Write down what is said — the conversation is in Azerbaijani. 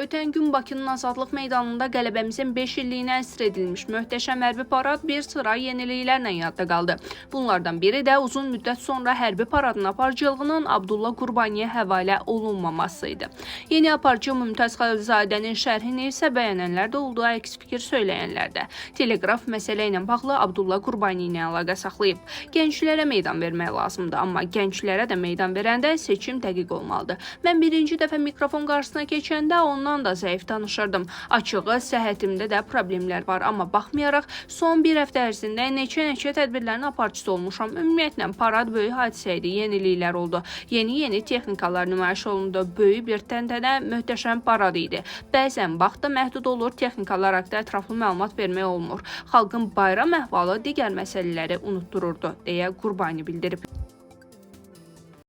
Ötən gün Bakının Azadlıq meydanında qələbəmizin 5 illiyinə əsr edilmiş möhtəşəm hərbi parad bir sıra yeniliklərlə yadda qaldı. Bunlardan biri də uzun müddət sonra hərbi paradın aparıcılığının Abdullah Qurbaniyə həvalə olunmaması idi. Yeni aparıcı Mümtaz Xəlilzadənin şərhini isə bəyənənlər də oldu, əks fikir söyləyənlər də. Teleqraf məsələ ilə bağlı Abdullah Qurbani ilə əlaqə saxlayıb. Gənclərə meydan vermək lazımdır, amma gənclərə də meydan verəndə seçim dəqiq olmalıdır. Mən birinci dəfə mikrofon qarşısına keçəndə ondan da zəif danışırdım. Açığı, səhhətimdə də problemlər var, amma baxmayaraq son bir həftə ərzində neçə tədbirlərin aparıcısı olmuşam. Ümumiyyətlə, parad böyük hadisə idi, yeniliklər oldu. Yeni texnikalar nümayiş olundu. Böyük bir təntənə, möhtəşəm parad idi. Bəzən vaxt da məhdud olur, texnikalar haqqında ətraflı məlumat vermək olmur. Xalqın bayram əhvalı digər məsələləri unutdururdu, deyə Qurbani bildirib.